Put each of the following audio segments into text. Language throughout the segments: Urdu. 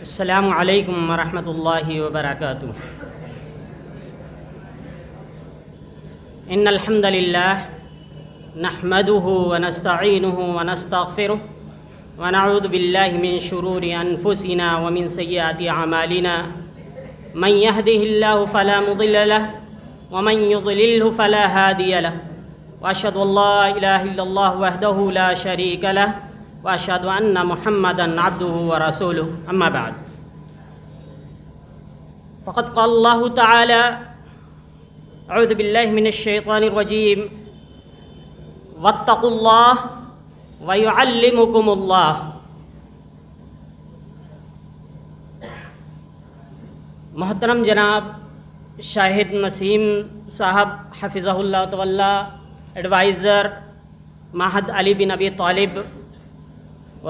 السلام علیکم ورحمۃ اللہ وبرکاتہ۔ ان الحمد للہ نحمده ونستعینه ونستغفره ونعوذ باللہ من شرور انفسنا ومن سیئات اعمالنا من يهده اللہ فلا مضل له ومن يضلله فلا هادی له واشهد ان لا الہ الا اللہ وحدہ لا شریک له واشهد ان محمدا عبده ورسوله اما بعد فقد قال اللہ تعالی اعوذ باللہ من الشیطان الرجیم واتقوا اللہ ویعلمکم اللہ۔ محترم جناب شاہد نسیم صاحب حفظہ اللہ تعالی، ایڈوائزر معہد علی بن ابی طالب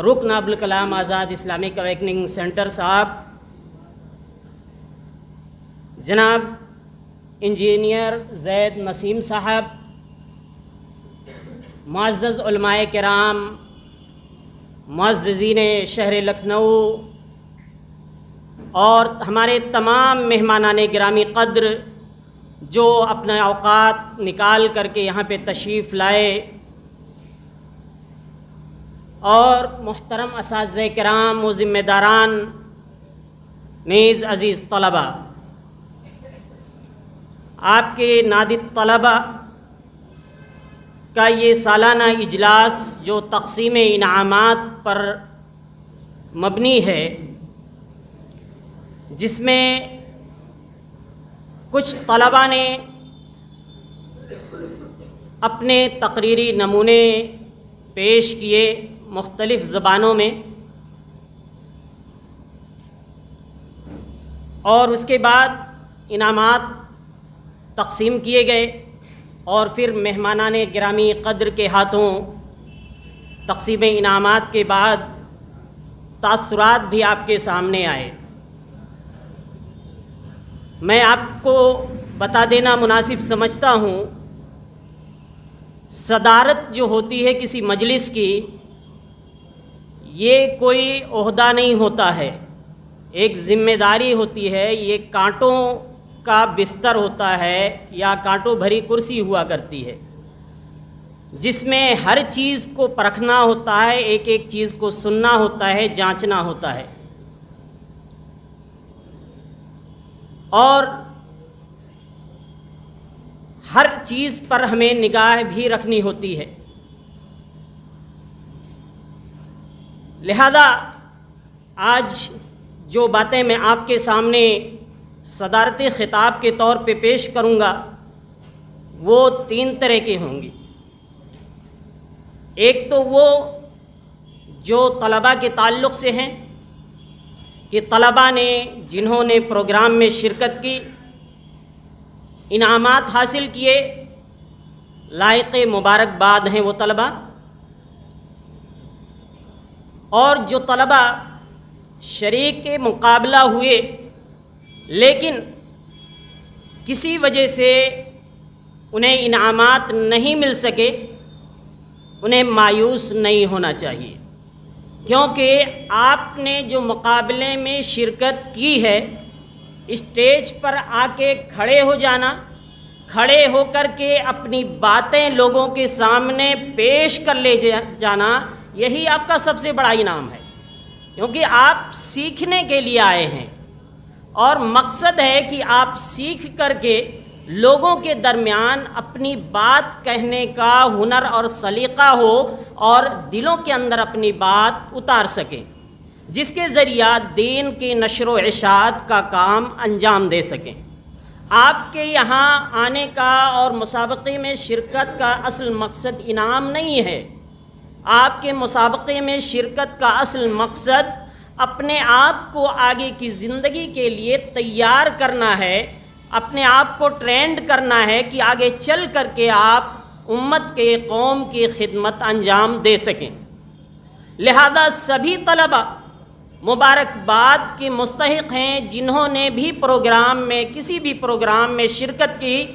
رکن Abul Kalam Azad Islamic awakening centre صاحب، جناب انجینئر زید نسیم صاحب، معزز علماء کرام، معززین شہر لکھنؤ اور ہمارے تمام مہمانان گرامی قدر جو اپنے اوقات نکال کر کے یہاں پہ تشریف لائے، اور محترم اساتذہ کرام و ذمہ داران، نیز عزیز طلبہ، آپ کے نادر طلبہ کا یہ سالانہ اجلاس جو تقسیم انعامات پر مبنی ہے، جس میں کچھ طلبہ نے اپنے تقریری نمونے پیش کیے مختلف زبانوں میں، اور اس کے بعد انعامات تقسیم کیے گئے، اور پھر مہمانان گرامی قدر کے ہاتھوں تقسیم انعامات کے بعد تاثرات بھی آپ کے سامنے آئے۔ میں آپ کو بتا دینا مناسب سمجھتا ہوں، صدارت جو ہوتی ہے کسی مجلس کی، یہ کوئی عہدہ نہیں ہوتا ہے، ایک ذمہ داری ہوتی ہے، یہ کانٹوں کا بستر ہوتا ہے یا کانٹوں بھری کرسی ہوا کرتی ہے، جس میں ہر چیز کو پرکھنا ہوتا ہے، ایک ایک چیز کو سننا ہوتا ہے، جانچنا ہوتا ہے، اور ہر چیز پر ہمیں نگاہ بھی رکھنی ہوتی ہے۔ لہذا آج جو باتیں میں آپ کے سامنے صدارتی خطاب کے طور پہ پیش کروں گا وہ 3 طرح کی ہوں گی۔ ایک تو وہ جو طلباء کے تعلق سے ہیں کہ طلباء نے جنہوں نے پروگرام میں شرکت کی، انعامات حاصل کیے، لائق مبارکباد ہیں وہ طلباء، اور جو طلباء شریک کے مقابلہ ہوئے لیکن کسی وجہ سے انہیں انعامات نہیں مل سکے، انہیں مایوس نہیں ہونا چاہیے، کیونکہ آپ نے جو مقابلے میں شرکت کی ہے، اسٹیج پر آ کے کھڑے ہو جانا، کھڑے ہو کر کے اپنی باتیں لوگوں کے سامنے پیش کر لے جانا، یہی آپ کا سب سے بڑا انعام ہے، کیونکہ آپ سیکھنے کے لیے آئے ہیں، اور مقصد ہے کہ آپ سیکھ کر کے لوگوں کے درمیان اپنی بات کہنے کا ہنر اور سلیقہ ہو، اور دلوں کے اندر اپنی بات اتار سکیں، جس کے ذریعہ دین کی نشر و اشاعت کا کام انجام دے سکیں۔ آپ کے یہاں آنے کا اور مسابقے میں شرکت کا اصل مقصد انعام نہیں ہے، آپ کے مسابقے میں شرکت کا اصل مقصد اپنے آپ کو آگے کی زندگی کے لیے تیار کرنا ہے، اپنے آپ کو ٹرینڈ کرنا ہے کہ آگے چل کر کے آپ امت کے، قوم کی خدمت انجام دے سکیں۔ لہذا سبھی طلباء مبارکباد کے مستحق ہیں جنہوں نے بھی پروگرام میں، کسی بھی پروگرام میں شرکت کی،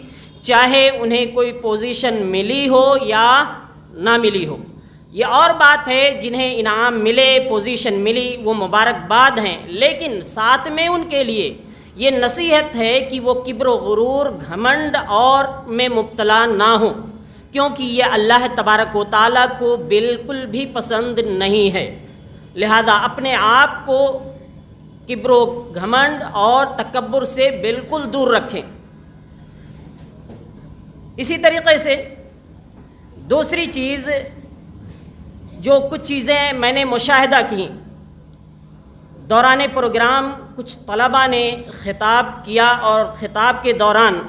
چاہے انہیں کوئی پوزیشن ملی ہو یا نہ ملی ہو۔ یہ اور بات ہے، جنہیں انعام ملے، پوزیشن ملی، وہ مبارکباد ہیں، لیکن ساتھ میں ان کے لیے یہ نصیحت ہے کہ وہ کبر و غرور، گھمنڈ اور میں مبتلا نہ ہوں، کیونکہ یہ اللہ تبارک و تعالیٰ کو بالکل بھی پسند نہیں ہے۔ لہذا اپنے آپ کو کبر و گھمنڈ اور تکبر سے بالکل دور رکھیں۔ اسی طریقے سے دوسری چیز، جو کچھ چیزیں میں نے مشاہدہ کی دوران پروگرام، کچھ طلباء نے خطاب کیا، اور خطاب کے دوران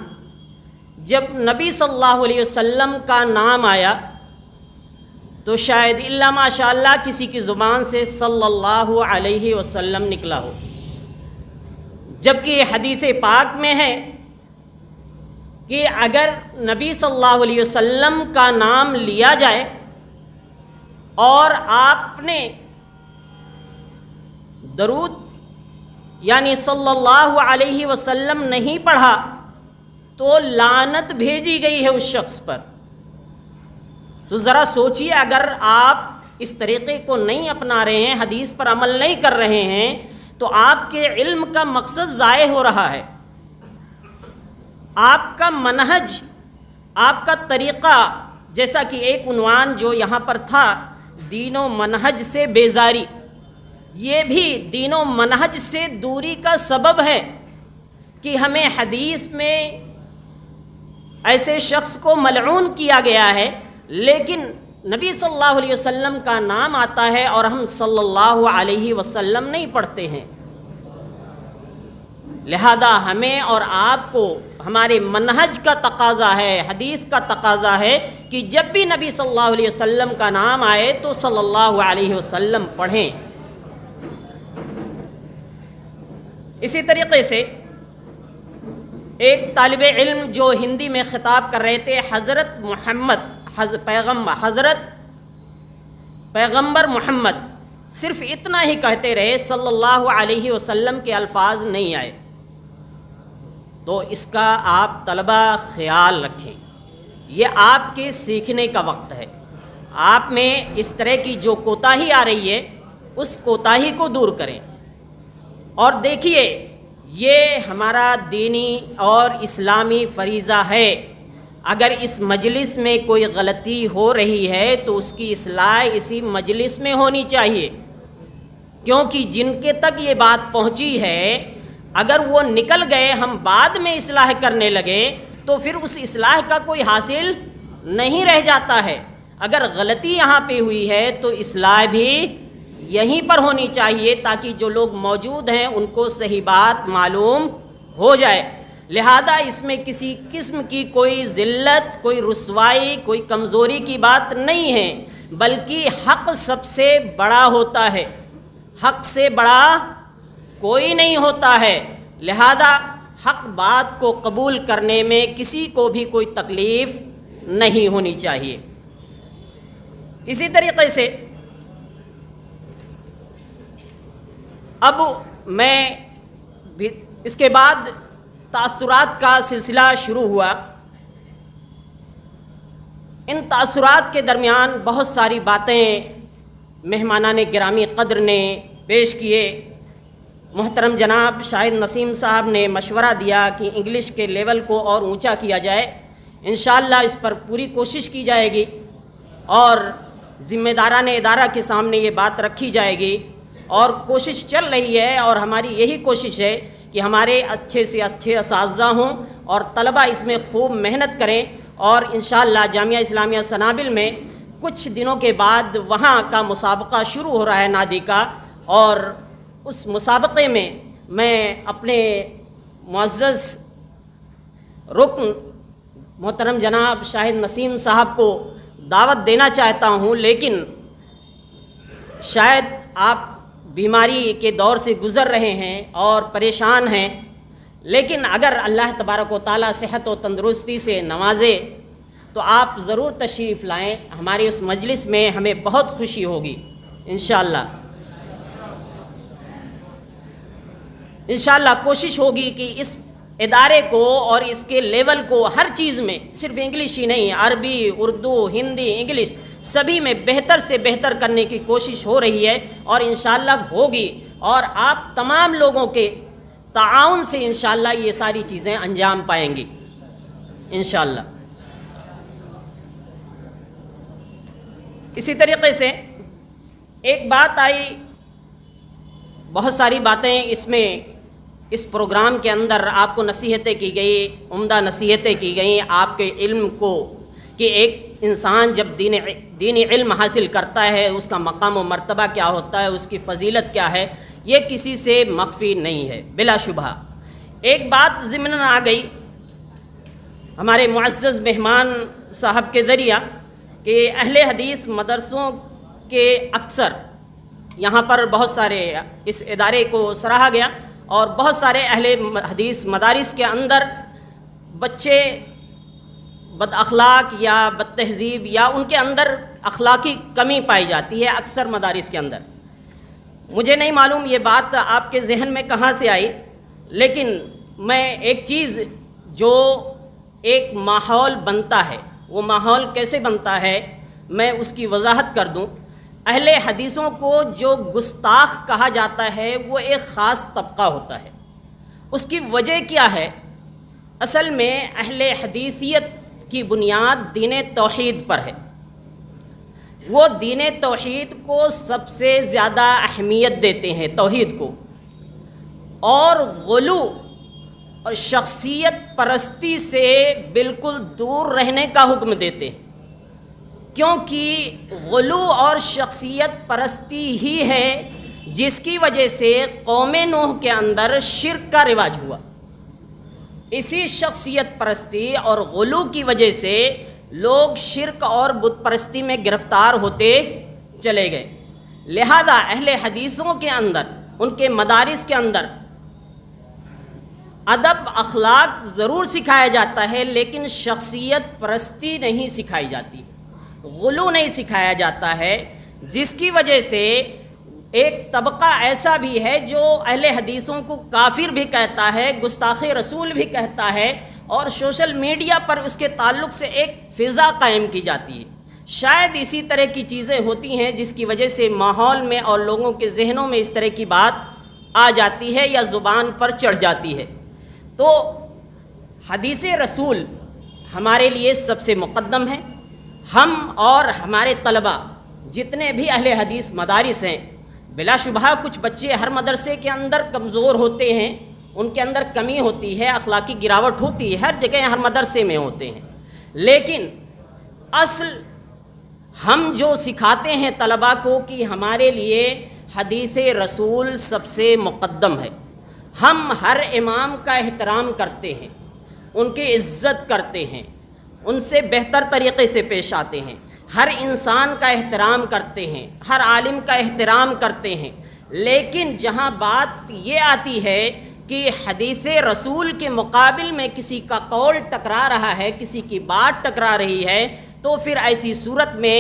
جب نبی صلی اللہ علیہ وسلم کا نام آیا تو شاید الا ماشاء اللہ کسی کی زبان سے صلی اللہ علیہ وسلم نکلا ہو، جبکہ یہ حدیث پاک میں ہے کہ اگر نبی صلی اللہ علیہ وسلم کا نام لیا جائے اور آپ نے درود یعنی صلی اللہ علیہ وسلم نہیں پڑھا تو لعنت بھیجی گئی ہے اس شخص پر۔ تو ذرا سوچیے، اگر آپ اس طریقے کو نہیں اپنا رہے ہیں، حدیث پر عمل نہیں کر رہے ہیں، تو آپ کے علم کا مقصد ضائع ہو رہا ہے۔ آپ کا منہج، آپ کا طریقہ، جیسا کہ ایک عنوان جو یہاں پر تھا، دین و منہج سے بیزاری، یہ بھی دین و منہج سے دوری کا سبب ہے کہ ہمیں حدیث میں ایسے شخص کو ملعون کیا گیا ہے، لیکن نبی صلی اللہ علیہ وسلم کا نام آتا ہے اور ہم صلی اللہ علیہ وسلم نہیں پڑھتے ہیں۔ لہذا ہمیں اور آپ کو ہمارے منہج کا تقاضا ہے، حدیث کا تقاضا ہے کہ جب بھی نبی صلی اللہ علیہ وسلم کا نام آئے تو صلی اللہ علیہ وسلم پڑھیں۔ اسی طریقے سے ایک طالب علم جو ہندی میں خطاب کر رہے تھے، حضرت محمد، حضرت پیغمبر محمد، صرف اتنا ہی کہتے رہے، صلی اللہ علیہ وسلم کے الفاظ نہیں آئے۔ تو اس کا آپ طلبہ خیال رکھیں، یہ آپ کے سیکھنے کا وقت ہے۔ آپ میں اس طرح کی جو کوتاہی آ رہی ہے، اس کوتاہی کو دور کریں۔ اور دیکھیے، یہ ہمارا دینی اور اسلامی فریضہ ہے۔ اگر اس مجلس میں کوئی غلطی ہو رہی ہے تو اس کی اصلاح اسی مجلس میں ہونی چاہیے، کیونکہ جن کے تک یہ بات پہنچی ہے، اگر وہ نکل گئے، ہم بعد میں اصلاح کرنے لگے تو پھر اس اصلاح کا کوئی حاصل نہیں رہ جاتا ہے۔ اگر غلطی یہاں پہ ہوئی ہے تو اصلاح بھی یہیں پر ہونی چاہیے، تاکہ جو لوگ موجود ہیں ان کو صحیح بات معلوم ہو جائے۔ لہذا اس میں کسی قسم کی کوئی ذلت، کوئی رسوائی، کوئی کمزوری کی بات نہیں ہے، بلکہ حق سب سے بڑا ہوتا ہے، حق سے بڑا کوئی نہیں ہوتا ہے۔ لہذا حق بات کو قبول کرنے میں کسی کو بھی کوئی تکلیف نہیں ہونی چاہیے۔ اسی طریقے سے اب میں اس کے بعد تاثرات کا سلسلہ شروع ہوا۔ ان تاثرات کے درمیان بہت ساری باتیں مہمانان گرامی قدر نے پیش کیے۔ محترم جناب شاہد نسیم صاحب نے مشورہ دیا کہ انگلش کے لیول کو اور اونچا کیا جائے۔ انشاءاللہ اس پر پوری کوشش کی جائے گی اور ذمہ داران ادارہ کے سامنے یہ بات رکھی جائے گی، اور کوشش چل رہی ہے، اور ہماری یہی کوشش ہے کہ ہمارے اچھے سے اچھے اساتذہ ہوں اور طلبہ اس میں خوب محنت کریں۔ اور انشاءاللہ جامعہ اسلامیہ سنابل میں کچھ دنوں کے بعد وہاں کا مسابقہ شروع ہو رہا ہے نادی کا، اور اس مسابقے میں اپنے معزز رکن محترم جناب شاہد نسیم صاحب کو دعوت دینا چاہتا ہوں، لیکن شاید آپ بیماری کے دور سے گزر رہے ہیں اور پریشان ہیں، لیکن اگر اللہ تبارک و تعالیٰ صحت و تندرستی سے نوازے تو آپ ضرور تشریف لائیں۔ ہماری اس مجلس میں ہمیں بہت خوشی ہوگی انشاءاللہ۔ انشاءاللہ کوشش ہوگی کہ اس ادارے کو اور اس کے لیول کو ہر چیز میں، صرف انگلش ہی نہیں، عربی، اردو، ہندی، انگلش، سبھی میں بہتر سے بہتر کرنے کی کوشش ہو رہی ہے اور انشاءاللہ ہوگی، اور آپ تمام لوگوں کے تعاون سے انشاءاللہ یہ ساری چیزیں انجام پائیں گی انشاءاللہ۔ اسی طریقے سے ایک بات آئی، بہت ساری باتیں اس پروگرام کے اندر آپ کو نصیحتیں کی گئی، عمدہ نصیحتیں کی گئیں آپ کے علم کو، کہ ایک انسان جب دینی علم حاصل کرتا ہے اس کا مقام و مرتبہ کیا ہوتا ہے، اس کی فضیلت کیا ہے، یہ کسی سے مخفی نہیں ہے بلا شبہ۔ ایک بات ضمناً آ گئی ہمارے معزز مہمان صاحب کے ذریعہ کہ اہل حدیث مدرسوں کے اکثر یہاں پر بہت سارے اس ادارے کو سراہا گیا، اور بہت سارے اہل حدیث مدارس کے اندر بچے بد اخلاق یا بد تہذیب یا ان کے اندر اخلاقی کمی پائی جاتی ہے اکثر مدارس کے اندر۔ مجھے نہیں معلوم یہ بات آپ کے ذہن میں کہاں سے آئی، لیکن میں ایک چیز جو ایک ماحول بنتا ہے، وہ ماحول کیسے بنتا ہے میں اس کی وضاحت کر دوں۔ اہل حدیثوں کو جو گستاخ کہا جاتا ہے وہ ایک خاص طبقہ ہوتا ہے۔ اس کی وجہ کیا ہے؟ اصل میں اہل حدیثیت کی بنیاد دین توحید پر ہے۔ وہ دین توحید کو سب سے زیادہ اہمیت دیتے ہیں، توحید کو، اور غلو اور شخصیت پرستی سے بالکل دور رہنے کا حکم دیتے ہیں، کیونکہ غلو اور شخصیت پرستی ہی ہے جس کی وجہ سے قوم نوح کے اندر شرک کا رواج ہوا۔ اسی شخصیت پرستی اور غلو کی وجہ سے لوگ شرک اور بت پرستی میں گرفتار ہوتے چلے گئے۔ لہذا اہل حدیثوں کے اندر، ان کے مدارس کے اندر ادب اخلاق ضرور سکھایا جاتا ہے، لیکن شخصیت پرستی نہیں سکھائی جاتی، غلو نہیں سکھایا جاتا ہے، جس کی وجہ سے ایک طبقہ ایسا بھی ہے جو اہل حدیثوں کو کافر بھی کہتا ہے، گستاخ رسول بھی کہتا ہے، اور سوشل میڈیا پر اس کے تعلق سے ایک فضا قائم کی جاتی ہے۔ شاید اسی طرح کی چیزیں ہوتی ہیں جس کی وجہ سے ماحول میں اور لوگوں کے ذہنوں میں اس طرح کی بات آ جاتی ہے یا زبان پر چڑھ جاتی ہے۔ تو حدیث رسول ہمارے لیے سب سے مقدم ہے۔ ہم اور ہمارے طلباء جتنے بھی اہل حدیث مدارس ہیں، بلا شبہ کچھ بچے ہر مدرسے کے اندر کمزور ہوتے ہیں، ان کے اندر کمی ہوتی ہے، اخلاقی گراوٹ ہوتی ہے، ہر جگہ ہر مدرسے میں ہوتے ہیں، لیکن اصل ہم جو سکھاتے ہیں طلباء کو کہ ہمارے لیے حدیث رسول سب سے مقدم ہے۔ ہم ہر امام کا احترام کرتے ہیں، ان کی عزت کرتے ہیں، ان سے بہتر طریقے سے پیش آتے ہیں، ہر انسان کا احترام کرتے ہیں، ہر عالم کا احترام کرتے ہیں، لیکن جہاں بات یہ آتی ہے کہ حدیث رسول کے مقابل میں کسی کا قول ٹکرا رہا ہے، کسی کی بات ٹکرا رہی ہے، تو پھر ایسی صورت میں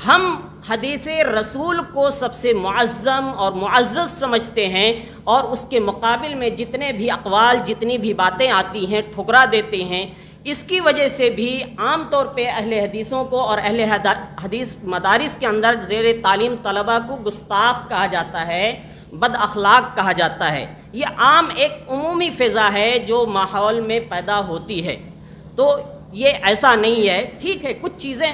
ہم حدیث رسول کو سب سے معظم اور معزز سمجھتے ہیں، اور اس کے مقابل میں جتنے بھی اقوال، جتنی بھی باتیں آتی ہیں ٹھکرا دیتے ہیں۔ اس کی وجہ سے بھی عام طور پہ اہل حدیثوں کو اور اہل حدیث مدارس کے اندر زیر تعلیم طلباء کو گستاخ کہا جاتا ہے، بد اخلاق کہا جاتا ہے۔ یہ عام ایک عمومی فضا ہے جو ماحول میں پیدا ہوتی ہے، تو یہ ایسا نہیں ہے۔ ٹھیک ہے، کچھ چیزیں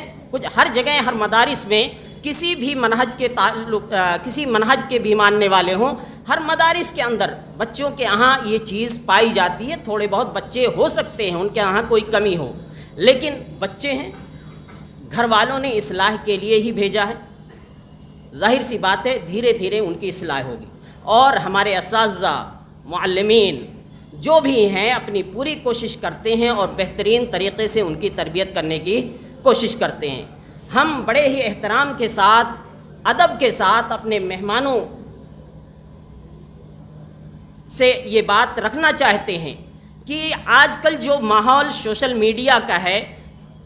ہر جگہ ہر مدارس میں کسی بھی منہج کے تعلق کسی منہج کے بھی ماننے والے ہوں، ہر مدارس کے اندر بچوں کے یہاں یہ چیز پائی جاتی ہے۔ تھوڑے بہت بچے ہو سکتے ہیں ان کے یہاں کوئی کمی ہو، لیکن بچے ہیں، گھر والوں نے اصلاح کے لیے ہی بھیجا ہے، ظاہر سی بات ہے دھیرے دھیرے ان کی اصلاح ہوگی۔ اور ہمارے اساتذہ، معلمین جو بھی ہیں اپنی پوری کوشش کرتے ہیں اور بہترین طریقے سے ان کی تربیت کرنے کی کوشش کرتے ہیں۔ ہم بڑے ہی احترام کے ساتھ، ادب کے ساتھ اپنے مہمانوں سے یہ بات رکھنا چاہتے ہیں کہ آج کل جو ماحول سوشل میڈیا کا ہے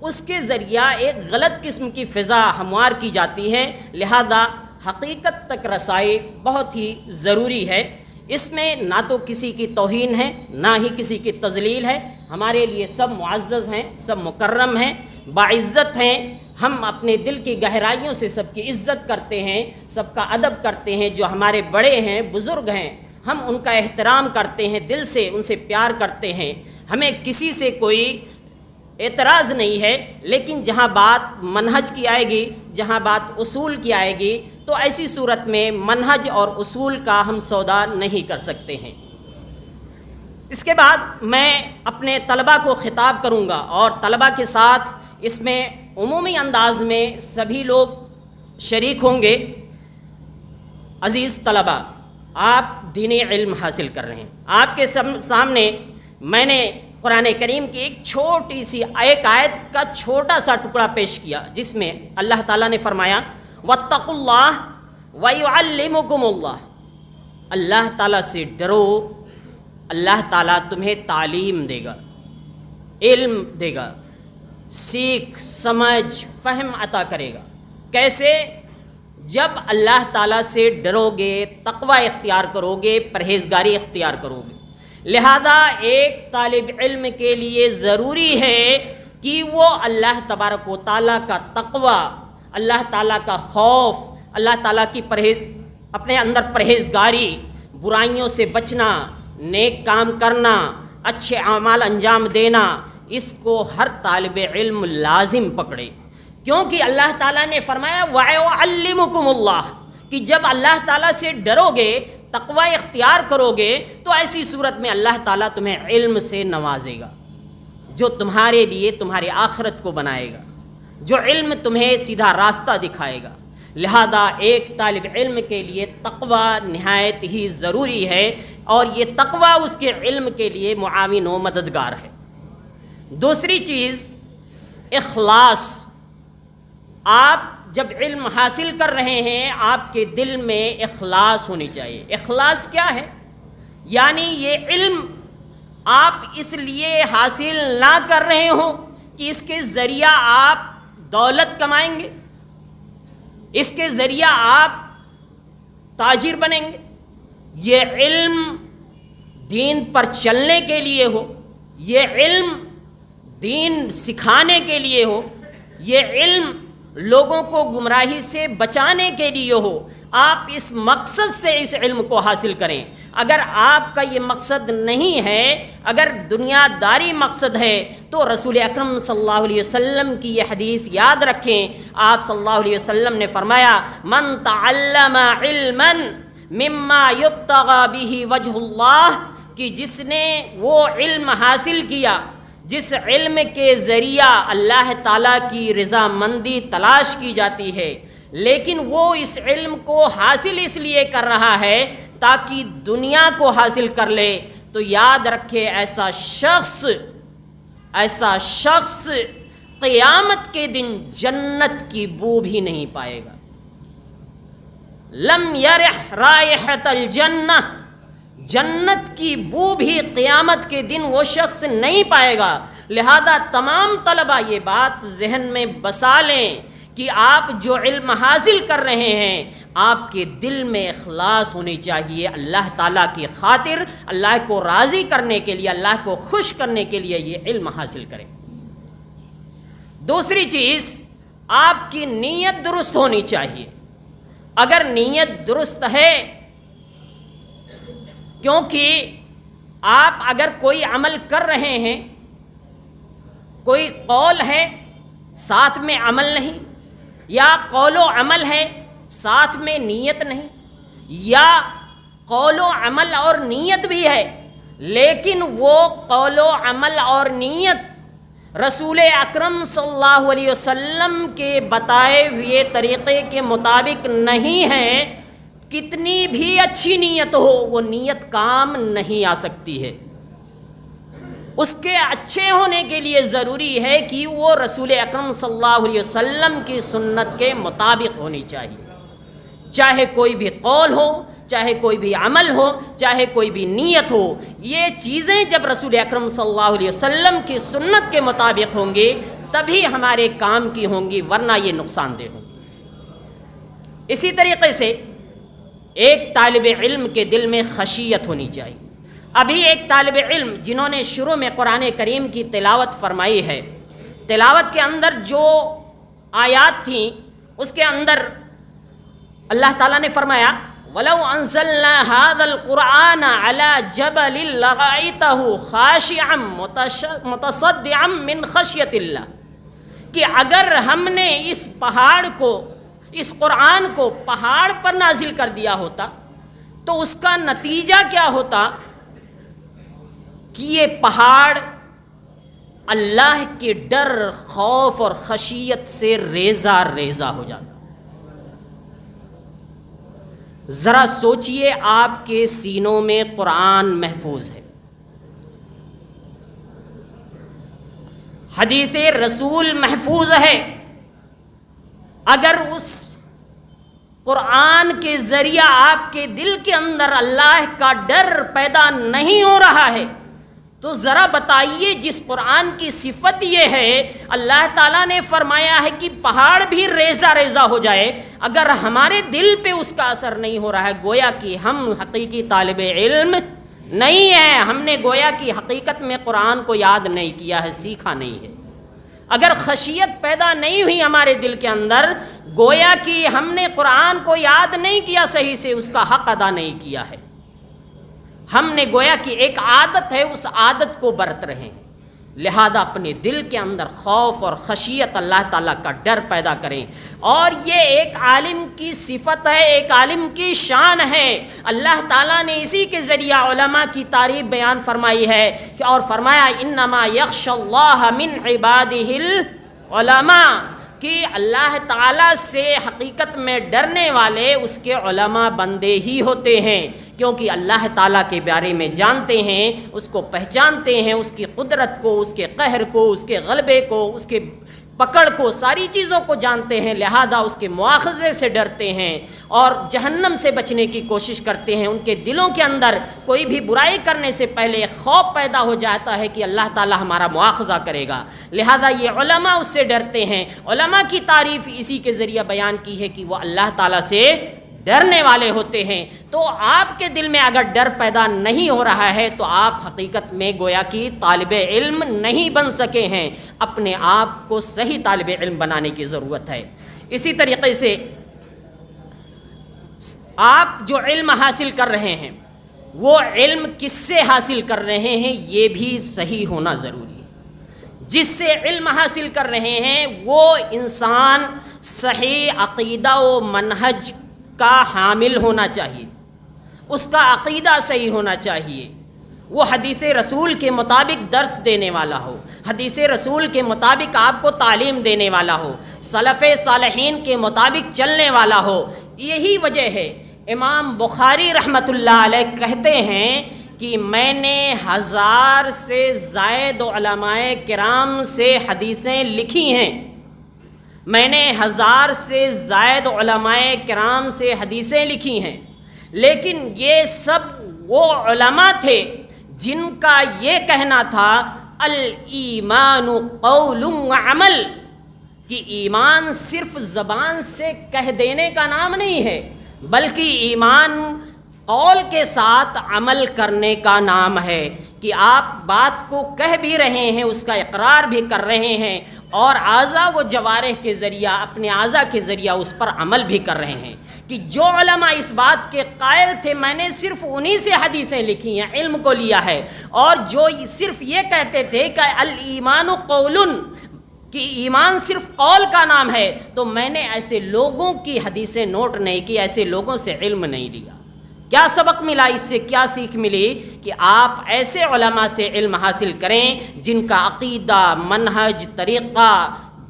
اس کے ذریعہ ایک غلط قسم کی فضا ہموار کی جاتی ہے، لہذا حقیقت تک رسائی بہت ہی ضروری ہے۔ اس میں نہ تو کسی کی توہین ہے، نہ ہی کسی کی تذلیل ہے۔ ہمارے لیے سب معزز ہیں، سب مکرم ہیں، باعزت ہیں۔ ہم اپنے دل کی گہرائیوں سے سب کی عزت کرتے ہیں، سب کا ادب کرتے ہیں، جو ہمارے بڑے ہیں، بزرگ ہیں، ہم ان کا احترام کرتے ہیں، دل سے ان سے پیار کرتے ہیں، ہمیں کسی سے کوئی اعتراض نہیں ہے۔ لیکن جہاں بات منہج کی آئے گی، جہاں بات اصول کی آئے گی، تو ایسی صورت میں منہج اور اصول کا ہم سودا نہیں کر سکتے ہیں۔ اس کے بعد میں اپنے طلباء کو خطاب کروں گا، اور طلباء کے ساتھ اس میں عمومی انداز میں سبھی لوگ شریک ہوں گے۔ عزیز طلباء، آپ دینی علم حاصل کر رہے ہیں۔ آپ کے سامنے میں نے قرآن کریم کی ایک چھوٹی سی ایک آیت کا چھوٹا سا ٹکڑا پیش کیا، جس میں اللہ تعالیٰ نے فرمایا واتقوا اللہ ویعلمکم اللہ، اللہ تعالیٰ سے ڈرو، اللہ تعالیٰ تمہیں تعلیم دے گا، علم دے گا، سیکھ سمجھ فہم عطا کرے گا۔ کیسے؟ جب اللہ تعالیٰ سے ڈرو گے، تقوی اختیار کرو گے، پرہیزگاری اختیار کرو گے۔ لہذا ایک طالب علم کے لیے ضروری ہے کہ وہ اللہ تبارک و تعالیٰ کا تقوی، اللہ تعالیٰ کا خوف، اللہ تعالیٰ کی اپنے اندر پرہیزگاری، برائیوں سے بچنا، نیک کام کرنا، اچھے اعمال انجام دینا، اس کو ہر طالب علم لازم پکڑے، کیونکہ اللہ تعالیٰ نے فرمایا وَيُعَلِّمُكُمُ اللَّهُ کہ جب اللہ تعالیٰ سے ڈرو گے، تقوی اختیار کرو گے، تو ایسی صورت میں اللہ تعالیٰ تمہیں علم سے نوازے گا، جو تمہارے لیے تمہاری آخرت کو بنائے گا، جو علم تمہیں سیدھا راستہ دکھائے گا۔ لہذا ایک طالب علم کے لیے تقوی نہایت ہی ضروری ہے، اور یہ تقوی اس کے علم کے لیے معاون و مددگار ہے۔ دوسری چیز اخلاص۔ آپ جب علم حاصل کر رہے ہیں، آپ کے دل میں اخلاص ہونی چاہیے۔ اخلاص کیا ہے؟ یعنی یہ علم آپ اس لیے حاصل نہ کر رہے ہوں کہ اس کے ذریعہ آپ دولت کمائیں گے، اس کے ذریعہ آپ تاجر بنیں گے۔ یہ علم دین پر چلنے کے لیے ہو، یہ علم دین سکھانے کے لیے ہو، یہ علم لوگوں کو گمراہی سے بچانے کے لیے ہو، آپ اس مقصد سے اس علم کو حاصل کریں۔ اگر آپ کا یہ مقصد نہیں ہے، اگر دنیا داری مقصد ہے، تو رسول اکرم صلی اللہ علیہ وسلم کی یہ حدیث یاد رکھیں۔ آپ صلی اللہ علیہ وسلم نے فرمایا من تعلم علما مما یبتغى به وجہ اللہ، کہ جس نے وہ علم حاصل کیا جس علم کے ذریعہ اللہ تعالیٰ کی رضا مندی تلاش کی جاتی ہے، لیکن وہ اس علم کو حاصل اس لیے کر رہا ہے تاکہ دنیا کو حاصل کر لے، تو یاد رکھے ایسا شخص قیامت کے دن جنت کی بو بھی نہیں پائے گا۔ لم یرح رائحۃ الجنہ، جنت کی بو بھی قیامت کے دن وہ شخص نہیں پائے گا۔ لہذا تمام طلباء یہ بات ذہن میں بسا لیں کہ آپ جو علم حاصل کر رہے ہیں، آپ کے دل میں اخلاص ہونی چاہیے، اللہ تعالیٰ کی خاطر، اللہ کو راضی کرنے کے لیے، اللہ کو خوش کرنے کے لیے یہ علم حاصل کریں۔ دوسری چیز، آپ کی نیت درست ہونی چاہیے۔ اگر نیت درست ہے، کیونکہ آپ اگر کوئی عمل کر رہے ہیں، کوئی قول ہے ساتھ میں عمل نہیں، یا قول و عمل ہے ساتھ میں نیت نہیں، یا قول و عمل اور نیت بھی ہے لیکن وہ قول و عمل اور نیت رسول اکرم صلی اللہ علیہ وسلم کے بتائے ہوئے طریقے کے مطابق نہیں ہے، کتنی بھی اچھی نیت ہو وہ نیت کام نہیں آ سکتی ہے۔ اس کے اچھے ہونے کے لیے ضروری ہے کہ وہ رسول اکرم صلی اللہ علیہ وسلم کی سنت کے مطابق ہونی چاہیے، چاہے کوئی بھی قول ہو، چاہے کوئی بھی عمل ہو، چاہے کوئی بھی نیت ہو۔ یہ چیزیں جب رسول اکرم صلی اللہ علیہ وسلم کی سنت کے مطابق ہوں گی تبھی ہمارے کام کی ہوں گی، ورنہ یہ نقصان دہ ہوں گی۔ اسی طریقے سے ایک طالب علم کے دل میں خشیت ہونی چاہیے۔ ابھی ایک طالب علم جنہوں نے شروع میں قرآن کریم کی تلاوت فرمائی ہے، تلاوت کے اندر جو آیات تھیں اس کے اندر اللہ تعالیٰ نے فرمایا وَلَوْ أَنزَلْنَا هَذَا الْقُرْآنَ عَلَى جَبَلٍ لَرَأَيْتَهُ خَاشِعًا مُتَصَدِّعًا مِّنْ خَشْيَةِ اللَّهِ، کہ اگر ہم نے اس پہاڑ کو، اس قرآن کو پہاڑ پر نازل کر دیا ہوتا تو اس کا نتیجہ کیا ہوتا کہ یہ پہاڑ اللہ کے ڈر، خوف اور خشیت سے ریزہ ریزہ ہو جاتا۔ ذرا سوچئے، آپ کے سینوں میں قرآن محفوظ ہے، حدیث رسول محفوظ ہے، اگر اس قرآن کے ذریعہ آپ کے دل کے اندر اللہ کا ڈر پیدا نہیں ہو رہا ہے تو ذرا بتائیے، جس قرآن کی صفت یہ ہے، اللہ تعالیٰ نے فرمایا ہے کہ پہاڑ بھی ریزہ ریزہ ہو جائے، اگر ہمارے دل پہ اس کا اثر نہیں ہو رہا ہے، گویا کہ ہم حقیقی طالب علم نہیں ہیں، ہم نے گویا کہ حقیقت میں قرآن کو یاد نہیں کیا ہے، سیکھا نہیں ہے۔ اگر خشیت پیدا نہیں ہوئی ہمارے دل کے اندر، گویا کہ ہم نے قرآن کو یاد نہیں کیا صحیح سے، اس کا حق ادا نہیں کیا ہے، ہم نے گویا کہ ایک عادت ہے، اس عادت کو برت رہے ہیں۔ لہذا اپنے دل کے اندر خوف اور خشیت، اللہ تعالیٰ کا ڈر پیدا کریں، اور یہ ایک عالم کی صفت ہے، ایک عالم کی شان ہے۔ اللہ تعالیٰ نے اسی کے ذریعہ علماء کی تعریف بیان فرمائی ہے کہ اور فرمایا انما یخشی اللہ من عبادہ العلماء، کہ اللہ تعالیٰ سے حقیقت میں ڈرنے والے اس کے علماء بندے ہی ہوتے ہیں، کیونکہ اللہ تعالیٰ کے بارے میں جانتے ہیں، اس کو پہچانتے ہیں، اس کی قدرت کو، اس کے قہر کو، اس کے غلبے کو، اس کے پکڑ کو، ساری چیزوں کو جانتے ہیں، لہذا اس کے مواخذے سے ڈرتے ہیں اور جہنم سے بچنے کی کوشش کرتے ہیں۔ ان کے دلوں کے اندر کوئی بھی برائی کرنے سے پہلے خوف پیدا ہو جاتا ہے کہ اللہ تعالیٰ ہمارا مواخذہ کرے گا، لہذا یہ علماء اس سے ڈرتے ہیں۔ علماء کی تعریف اسی کے ذریعہ بیان کی ہے کہ وہ اللہ تعالیٰ سے ڈرنے والے ہوتے ہیں۔ تو آپ کے دل میں اگر ڈر پیدا نہیں ہو رہا ہے تو آپ حقیقت میں گویا کہ طالب علم نہیں بن سکے ہیں، اپنے آپ کو صحیح طالب علم بنانے کی ضرورت ہے۔ اسی طریقے سے آپ جو علم حاصل کر رہے ہیں وہ علم کس سے حاصل کر رہے ہیں یہ بھی صحیح ہونا ضروری ہے۔ جس سے علم حاصل کر رہے ہیں وہ انسان صحیح عقیدہ و منہج کا حامل ہونا چاہیے، اس کا عقیدہ صحیح ہونا چاہیے، وہ حدیث رسول کے مطابق درس دینے والا ہو، حدیث رسول کے مطابق آپ کو تعلیم دینے والا ہو، سلف صالحین کے مطابق چلنے والا ہو۔ یہی وجہ ہے امام بخاری رحمۃ اللہ علیہ کہتے ہیں کہ میں نے 1000 سے زائد علماء کرام سے حدیثیں لکھی ہیں، میں نے 1000 سے زائد علماء کرام سے حدیثیں لکھی ہیں، لیکن یہ سب وہ علماء تھے جن کا یہ کہنا تھا الایمان قول وعمل، کہ ایمان صرف زبان سے کہہ دینے کا نام نہیں ہے، بلکہ ایمان قول کے ساتھ عمل کرنے کا نام ہے، کہ آپ بات کو کہہ بھی رہے ہیں، اس کا اقرار بھی کر رہے ہیں، اور اعضاء و جوارح کے ذریعہ، اپنے اعضاء کے ذریعہ اس پر عمل بھی کر رہے ہیں۔ کہ جو علماء اس بات کے قائل تھے میں نے صرف انہی سے حدیثیں لکھی ہیں، علم کو لیا ہے، اور جو صرف یہ کہتے تھے کہ الایمان قول، کہ ایمان صرف قول کا نام ہے، تو میں نے ایسے لوگوں کی حدیثیں نوٹ نہیں کی، ایسے لوگوں سے علم نہیں لیا۔ کیا سبق ملا اس سے، کیا سیکھ ملی؟ کہ آپ ایسے علماء سے علم حاصل کریں جن کا عقیدہ، منہج، طریقہ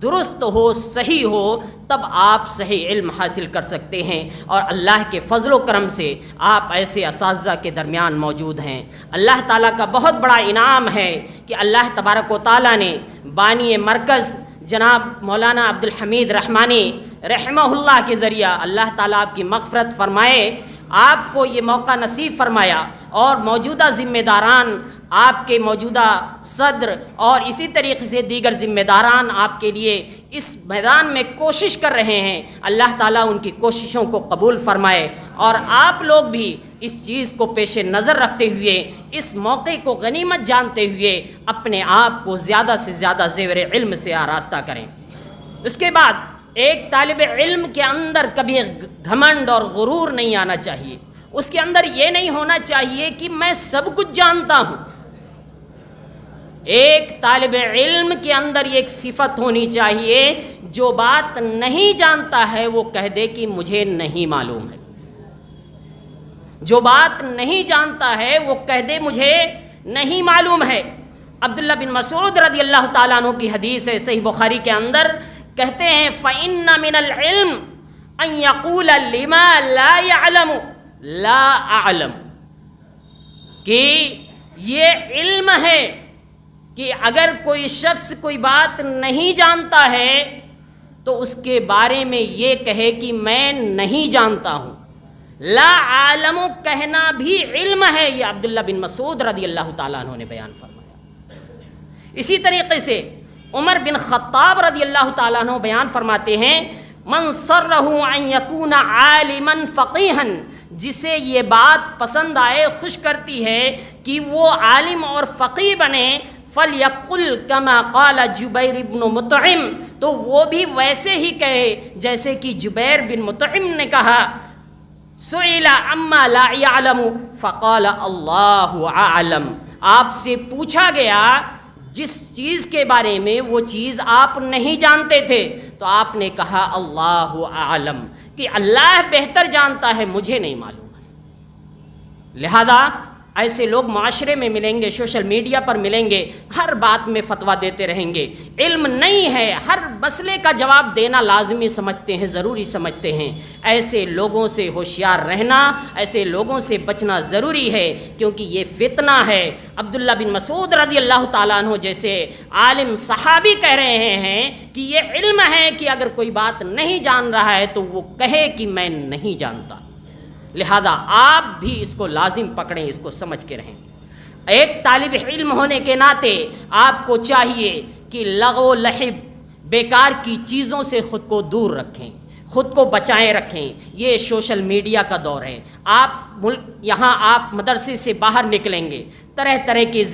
درست ہو، صحیح ہو، تب آپ صحیح علم حاصل کر سکتے ہیں۔ اور اللہ کے فضل و کرم سے آپ ایسے اساتذہ کے درمیان موجود ہیں۔ اللہ تعالیٰ کا بہت بڑا انعام ہے کہ اللہ تبارک و تعالیٰ نے بانی مرکز جناب مولانا عبدالحمید رحمانی رحمہ اللہ کے ذریعہ اللہ تعالیٰ آپ کی مغفرت فرمائے، آپ کو یہ موقع نصیب فرمایا، اور موجودہ ذمہ داران، آپ کے موجودہ صدر اور اسی طریقے سے دیگر ذمہ داران آپ کے لیے اس میدان میں کوشش کر رہے ہیں، اللہ تعالیٰ ان کی کوششوں کو قبول فرمائے، اور آپ لوگ بھی اس چیز کو پیش نظر رکھتے ہوئے، اس موقع کو غنیمت جانتے ہوئے اپنے آپ کو زیادہ سے زیادہ زیور علم سے آراستہ کریں۔ اس کے بعد ایک طالب علم کے اندر کبھی گھمنڈ اور غرور نہیں آنا چاہیے. اس کے اندر یہ نہیں ہونا چاہیے کہ میں سب کچھ جانتا ہوں. ایک طالب علم کے اندر ایک صفت ہونی چاہیے، جو بات نہیں جانتا ہے وہ کہہ دے کہ مجھے نہیں معلوم ہے. جو بات نہیں جانتا ہے وہ کہہ دے مجھے نہیں معلوم ہے. عبداللہ بن مسعود رضی اللہ تعالیٰ عنہ کی حدیث ہے صحیح بخاری کے اندر، کہتے ہیں فَإِنَّ مِنَ الْعِلْمِ أَن يَقُولَ لِمَا لَا يَعْلَمُ لَا أَعْلَمُ، کہ یہ علم ہے کہ اگر کوئی شخص کوئی بات نہیں جانتا ہے تو اس کے بارے میں یہ کہے کہ میں نہیں جانتا ہوں. لا عالم کہنا بھی علم ہے، یہ عبداللہ بن مسعود رضی اللہ تعالیٰ عنہ نے بیان فرمایا. اسی طریقے سے عمر بن خطاب رضی اللہ تعالیٰ عنہ بیان فرماتے ہیں من سرہ ان یکون عالما فقیہا، جسے یہ بات پسند آئے، خوش کرتی ہے کہ وہ عالم اور فقیہ بنے، فَلْيَقُلْ كَمَا قَالَ جُبَيْرِ بْنُ مُطْعِمٍ، تو وہ بھی ویسے ہی کہے جیسے کہ جبیر بن مطعم نے کہا. سُئِلَ عَمَّا لَا يَعْلَمُ فَقَالَ اللَّهُ أَعْلَمُ، آپ سے پوچھا گیا جس چیز کے بارے میں وہ چیز آپ نہیں جانتے تھے تو آپ نے کہا اللہ اعلم، کہ اللہ بہتر جانتا ہے، مجھے نہیں معلوم ہے. لہذا ایسے لوگ معاشرے میں ملیں گے، سوشل میڈیا پر ملیں گے، ہر بات میں فتویٰ دیتے رہیں گے. علم نہیں ہے، ہر مسئلے کا جواب دینا لازمی سمجھتے ہیں، ضروری سمجھتے ہیں. ایسے لوگوں سے ہوشیار رہنا، ایسے لوگوں سے بچنا ضروری ہے، کیونکہ یہ فتنہ ہے. عبداللہ بن مسعود رضی اللہ تعالیٰ عنہ جیسے عالم صحابی کہہ رہے ہیں کہ یہ علم ہے کہ اگر کوئی بات نہیں جان رہا ہے تو وہ کہے کہ میں نہیں جانتا. لہذا آپ بھی اس کو لازم پکڑیں، اس کو سمجھ کے رہیں. ایک طالب علم ہونے کے ناطے آپ کو چاہیے کہ لغو و لعب، بیکار کی چیزوں سے خود کو دور رکھیں، خود کو بچائیں رکھیں. یہ سوشل میڈیا کا دور ہے. یہاں آپ مدرسے سے باہر نکلیں گے، طرح طرح کے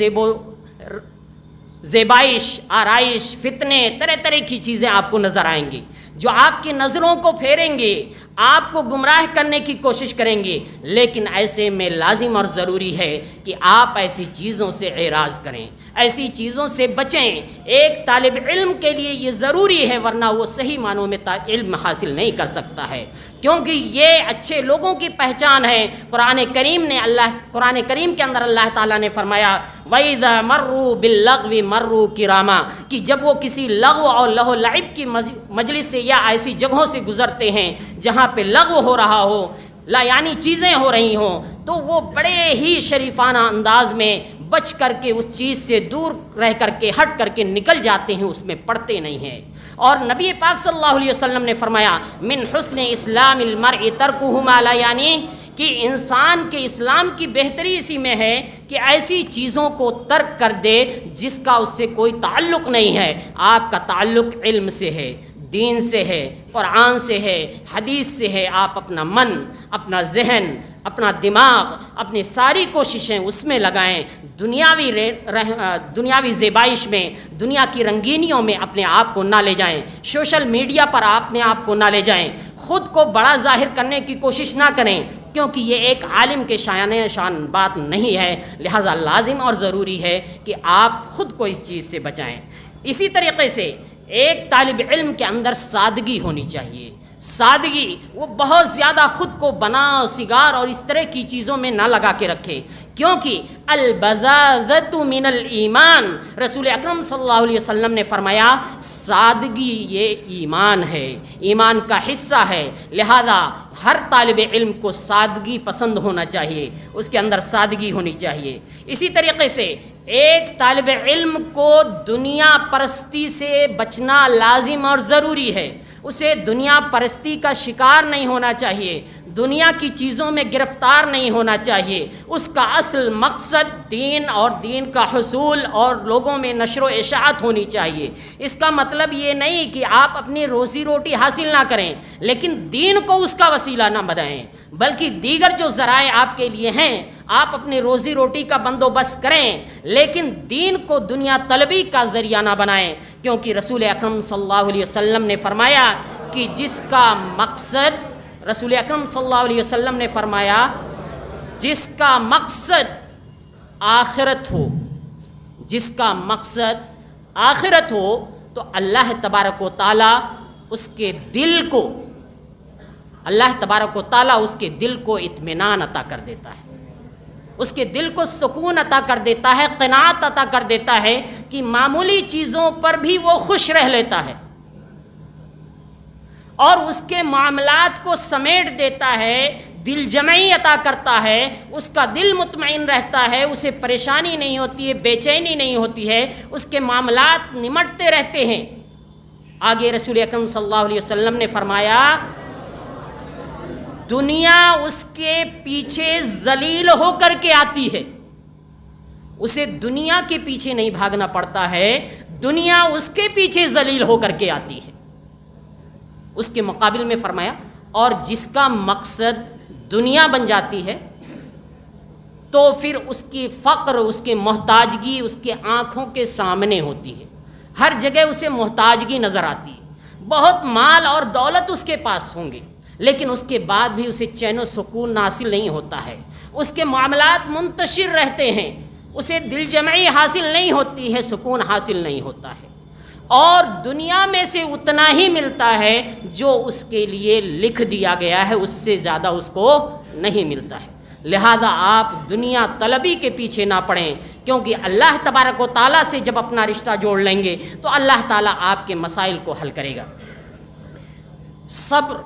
زیبائش، آرائش، فتنے، طرح طرح کی چیزیں آپ کو نظر آئیں گی جو آپ کی نظروں کو پھیریں گے، آپ کو گمراہ کرنے کی کوشش کریں گے. لیکن ایسے میں لازم اور ضروری ہے کہ آپ ایسی چیزوں سے اعراض کریں، ایسی چیزوں سے بچیں. ایک طالب علم کے لیے یہ ضروری ہے، ورنہ وہ صحیح معنوں میں علم حاصل نہیں کر سکتا ہے، کیونکہ یہ اچھے لوگوں کی پہچان ہے. قرآن کریم کے اندر اللہ تعالیٰ نے فرمایا وَإِذَا مَرُّوا بِاللَّغْوِ مَرُّوا كِرَامًا، کہ جب وہ کسی لغو اور لہو لعب کی مجلس سے یا ایسی جگہوں سے گزرتے ہیں جہاں پہ لغو ہو رہا ہو، یعنی چیزیں ہو رہی ہوں، تو وہ بڑے ہی شریفانہ انداز میں بچ کر کے اس چیز سے دور رہ کر کے ہٹ کر کے نکل جاتے ہیں، اس میں پڑتے نہیں ہیں. اور نبی پاک صلی اللہ علیہ وسلم نے فرمایا من حسن اسلام المرء ترکہ ما لا یعنی، کہ انسان کے اسلام کی بہتری اسی میں ہے کہ ایسی چیزوں کو ترک کر دے جس کا اس سے کوئی تعلق نہیں ہے. آپ کا تعلق علم سے ہے، دین سے ہے، قرآن سے ہے، حدیث سے ہے. آپ اپنا من، اپنا ذہن، اپنا دماغ، اپنی ساری کوششیں اس میں لگائیں. دنیاوی زیبائش میں، دنیا کی رنگینیوں میں اپنے آپ کو نہ لے جائیں. سوشل میڈیا پر اپنے آپ کو نہ لے جائیں. خود کو بڑا ظاہر کرنے کی کوشش نہ کریں، کیونکہ یہ ایک عالم کے شان بات نہیں ہے. لہذا لازم اور ضروری ہے کہ آپ خود کو اس چیز سے بچائیں. اسی طریقے سے ایک طالب علم کے اندر سادگی ہونی چاہیے. سادگی، وہ بہت زیادہ خود کو بنا سگار اور اس طرح کی چیزوں میں نہ لگا کے رکھے، کیونکہ البذاذۃ من الایمان، رسول اکرم صلی اللہ علیہ وسلم نے فرمایا سادگی یہ ایمان ہے، ایمان کا حصہ ہے. لہذا ہر طالب علم کو سادگی پسند ہونا چاہیے، اس کے اندر سادگی ہونی چاہیے. اسی طریقے سے ایک طالب علم کو دنیا پرستی سے بچنا لازم اور ضروری ہے. اسے دنیا پرستی کا شکار نہیں ہونا چاہیے. دنیا کی چیزوں میں گرفتار نہیں ہونا چاہیے۔ اس کا اصل مقصد دین اور دین کا حصول اور لوگوں میں نشر و اشاعت ہونی چاہیے۔ اس کا مطلب یہ نہیں کہ آپ اپنی روزی روٹی حاصل نہ کریں لیکن دین کو اس کا وسیلہ نہ بنائیں، بلکہ دیگر جو ذرائع آپ کے لیے ہیں آپ اپنی روزی روٹی کا بندوبست کریں، لیکن دین کو دنیا طلبی کا ذریعہ نہ بنائیں، کیونکہ رسول اکرم صلی اللہ علیہ وسلم نے فرمایا کہ جس کا مقصد رسول اکرم صلی اللہ علیہ وسلم نے فرمایا جس کا مقصد آخرت ہو، جس کا مقصد آخرت ہو تو اللہ تبارک و تعالیٰ اس کے دل کو اطمینان عطا کر دیتا ہے، اس کے دل کو سکون عطا کر دیتا ہے، قناعت عطا کر دیتا ہے کہ معمولی چیزوں پر بھی وہ خوش رہ لیتا ہے اور اس کے معاملات کو سمیٹ دیتا ہے، دل جمعی عطا کرتا ہے، اس کا دل مطمئن رہتا ہے، اسے پریشانی نہیں ہوتی ہے، بے چینی نہیں ہوتی ہے، اس کے معاملات نمٹتے رہتے ہیں۔ آگے رسول اکرم صلی اللہ علیہ وسلم نے فرمایا دنیا اس کے پیچھے ذلیل ہو کر کے آتی ہے، اسے دنیا کے پیچھے نہیں بھاگنا پڑتا ہے، دنیا اس کے پیچھے ذلیل ہو کر کے آتی ہے۔ اس کے مقابل میں فرمایا اور جس کا مقصد دنیا بن جاتی ہے تو پھر اس کی فقر، اس کی محتاجگی اس کے آنکھوں کے سامنے ہوتی ہے، ہر جگہ اسے محتاجگی نظر آتی ہے، بہت مال اور دولت اس کے پاس ہوں گے لیکن اس کے بعد بھی اسے چین و سکون حاصل نہیں ہوتا ہے، اس کے معاملات منتشر رہتے ہیں، اسے دل جمعی حاصل نہیں ہوتی ہے، سکون حاصل نہیں ہوتا ہے، اور دنیا میں سے اتنا ہی ملتا ہے جو اس کے لیے لکھ دیا گیا ہے، اس سے زیادہ اس کو نہیں ملتا ہے۔ لہذا آپ دنیا طلبی کے پیچھے نہ پڑیں، کیونکہ اللہ تبارک و تعالیٰ سے جب اپنا رشتہ جوڑ لیں گے تو اللہ تعالیٰ آپ کے مسائل کو حل کرے گا۔ صبر،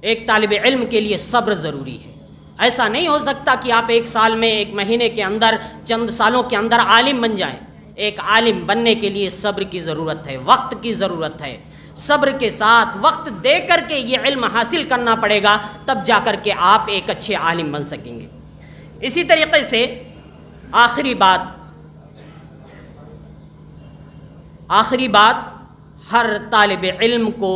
ایک طالب علم کے لیے صبر ضروری ہے۔ ایسا نہیں ہو سکتا کہ آپ ایک سال میں، ایک مہینے کے اندر، چند سالوں کے اندر عالم بن جائیں۔ ایک عالم بننے کے لیے صبر کی ضرورت ہے، وقت کی ضرورت ہے، صبر کے ساتھ وقت دے کر کے یہ علم حاصل کرنا پڑے گا، تب جا کر کے آپ ایک اچھے عالم بن سکیں گے۔ اسی طریقے سے آخری بات ہر طالب علم کو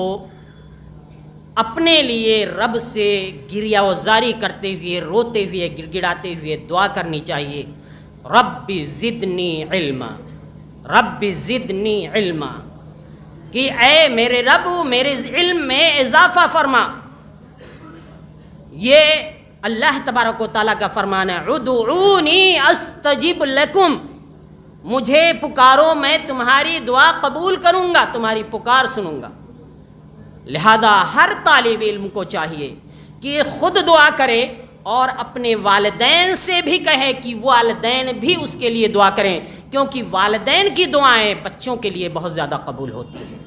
اپنے لیے رب سے گریہ وزاری کرتے ہوئے، روتے ہوئے، گڑ گڑاتے ہوئے دعا کرنی چاہیے، رب زدنی علما، رب زدنی علما، کہ اے میرے رب میرے علم میں اضافہ فرما۔ یہ اللہ تبارک و تعالیٰ کا فرمان ہے، ادعونی استجب لکم، مجھے پکارو میں تمہاری دعا قبول کروں گا، تمہاری پکار سنوں گا۔ لہذا ہر طالب علم کو چاہیے کہ خود دعا کرے اور اپنے والدین سے بھی کہے کہ والدین بھی اس کے لیے دعا کریں، کیونکہ والدین کی دعائیں بچوں کے لیے بہت زیادہ قبول ہوتی ہیں۔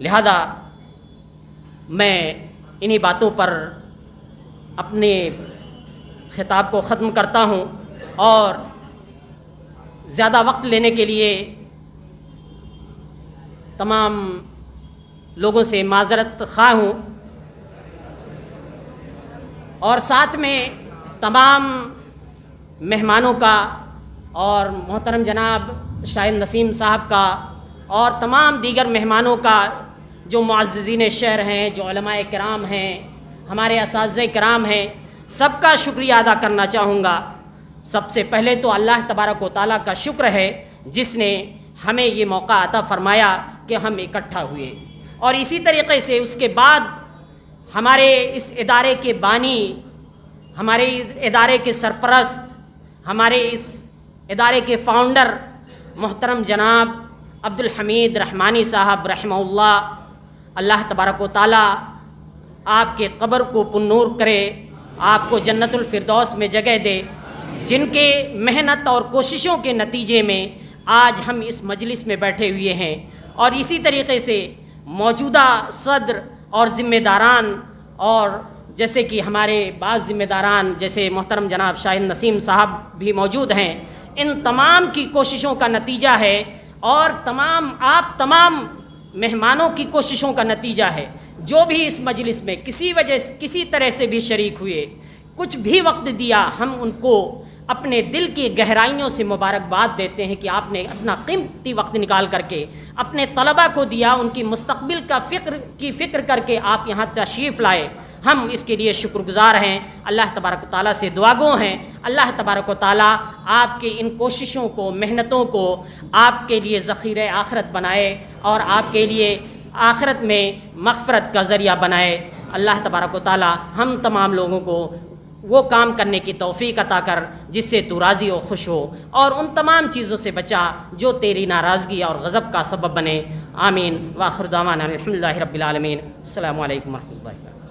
لہذا میں انہی باتوں پر اپنے خطاب کو ختم کرتا ہوں اور زیادہ وقت لینے کے لیے تمام لوگوں سے معذرت خواہ ہوں، اور ساتھ میں تمام مہمانوں کا اور محترم جناب شاہد نسیم صاحب کا اور تمام دیگر مہمانوں کا، جو معززین شہر ہیں، جو علماء کرام ہیں، ہمارے اساتذہ کرام ہیں، سب کا شکریہ ادا کرنا چاہوں گا۔ سب سے پہلے تو اللہ تبارک و تعالیٰ کا شکر ہے جس نے ہمیں یہ موقع عطا فرمایا کہ ہم اکٹھا ہوئے، اور اسی طریقے سے اس کے بعد ہمارے اس ادارے کے بانی، ہمارے ادارے کے سرپرست، ہمارے اس ادارے کے فاؤنڈر محترم جناب عبدالحمید رحمانی صاحب رحمہ اللہ، اللہ تبارک و تعالیٰ آپ کے قبر کو پرنور کرے، آپ کو جنت الفردوس میں جگہ دے، جن کے محنت اور کوششوں کے نتیجے میں آج ہم اس مجلس میں بیٹھے ہوئے ہیں، اور اسی طریقے سے موجودہ صدر اور ذمہ داران، اور جیسے کہ ہمارے بعض ذمہ داران جیسے محترم جناب شاہد نسیم صاحب بھی موجود ہیں، ان تمام کی کوششوں کا نتیجہ ہے، اور آپ تمام مہمانوں کی کوششوں کا نتیجہ ہے۔ جو بھی اس مجلس میں کسی طرح سے بھی شریک ہوئے، کچھ بھی وقت دیا، ہم ان کو اپنے دل کی گہرائیوں سے مبارکباد دیتے ہیں کہ آپ نے اپنا قیمتی وقت نکال کر کے اپنے طلباء کو دیا، ان کی مستقبل کی فکر کر کے آپ یہاں تشریف لائے۔ ہم اس کے لیے شکر گزار ہیں، اللہ تبارک و تعالیٰ سے دعا گو ہیں، اللہ تبارک و تعالیٰ آپ کی ان کوششوں کو، محنتوں کو آپ کے لیے ذخیرہ آخرت بنائے اور آپ کے لیے آخرت میں مغفرت کا ذریعہ بنائے۔ اللہ تبارک و تعالیٰ ہم تمام لوگوں کو وہ کام کرنے کی توفیق عطا کر جس سے تو راضی و خوش ہو، اور ان تمام چیزوں سے بچا جو تیری ناراضگی اور غضب کا سبب بنے۔ آمین۔ وآخر دعوانا الحمدللہ رب العالمین۔ السلام علیکم ورحمۃ اللہ وبرکاتہ۔